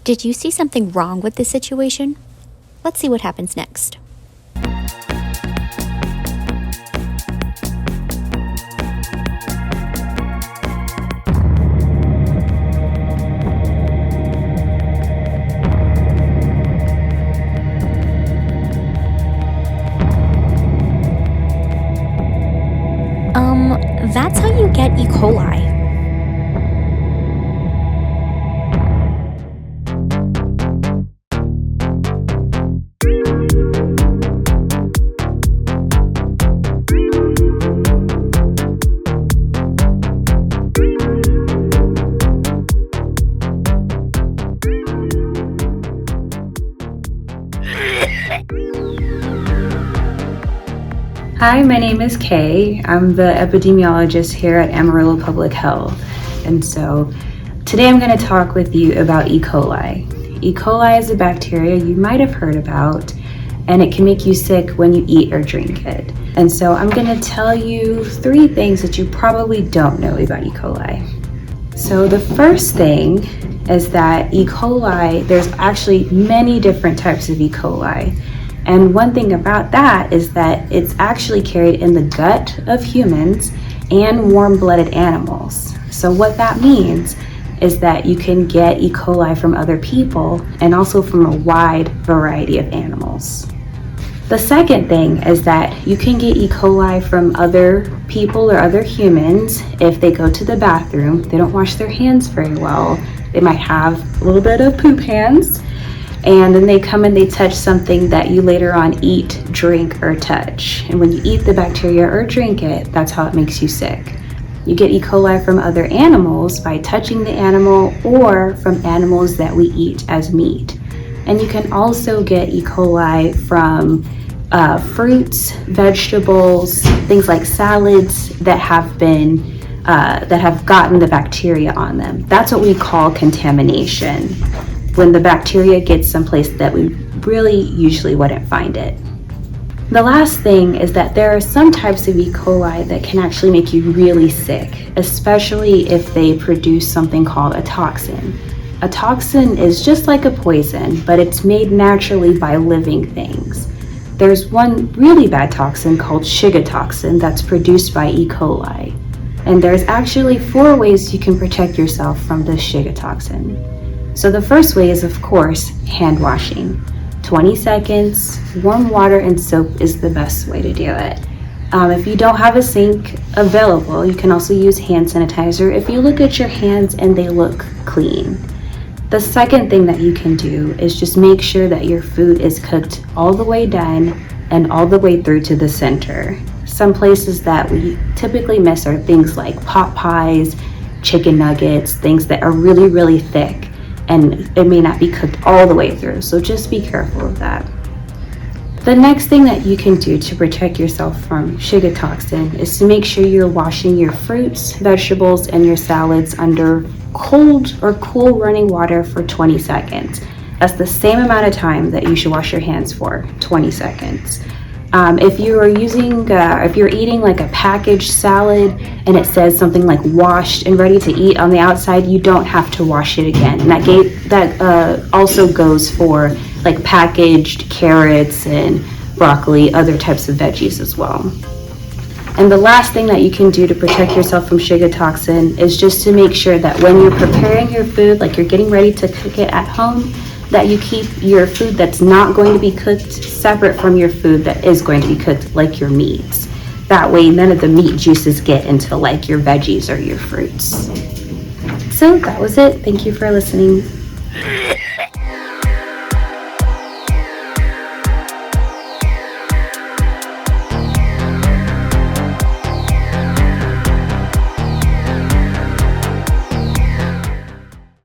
Did you see something wrong with this situation? Let's see what happens next. That's how you get E. coli. Hi, my name is Kay. I'm the epidemiologist here at Amarillo Public Health. And so today I'm going to talk with you about E. coli. E. coli is a bacteria you might have heard about, and it can make you sick when you eat or drink it. And so I'm going to tell you 3 things that you probably don't know about E. coli. So the first thing is that E. coli, there's actually many different types of E. coli. And one thing about that is that it's actually carried in the gut of humans and warm-blooded animals. So what that means is that you can get E. coli from other people and also from a wide variety of animals. The second thing is that you can get E. coli from other people or other humans if they go to the bathroom, they don't wash their hands very well, they might have a little bit of poop hands, and then they come and they touch something that you later on eat, drink, or touch. And when you eat the bacteria or drink it, that's how it makes you sick. You get E. coli from other animals by touching the animal or from animals that we eat as meat. And you can also get E. coli from fruits, vegetables, things like salads that have gotten the bacteria on them. That's what we call contamination, when the bacteria gets someplace that we really usually wouldn't find it. The last thing is that there are some types of E. coli that can actually make you really sick, especially if they produce something called a toxin. A toxin is just like a poison, but it's made naturally by living things. There's one really bad toxin called Shiga toxin that's produced by E. coli. And there's actually 4 ways you can protect yourself from the Shiga toxin. So the first way is, of course, hand washing. 20 seconds, warm water and soap is the best way to do it. If you don't have a sink available, you can also use hand sanitizer if you look at your hands and they look clean. The second thing that you can do is just make sure that your food is cooked all the way done and all the way through to the center. Some places that we typically miss are things like pot pies, chicken nuggets, things that are really, really thick, and it may not be cooked all the way through, so just be careful of that. The next thing that you can do to protect yourself from Shiga toxin is to make sure you're washing your fruits, vegetables, and your salads under cold or cool running water for 20 seconds. That's the same amount of time that you should wash your hands for, 20 seconds. If you're eating like a packaged salad and it says something like washed and ready to eat on the outside, you don't have to wash it again. And that also goes for like packaged carrots and broccoli, other types of veggies as well. And the last thing that you can do to protect yourself from Shiga toxin is just to make sure that when you're preparing your food, like you're getting ready to cook it at home, that you keep your food that's not going to be cooked separate from your food that is going to be cooked, like your meats. That way none of the meat juices get into like your veggies or your fruits. So that was it. Thank you for listening.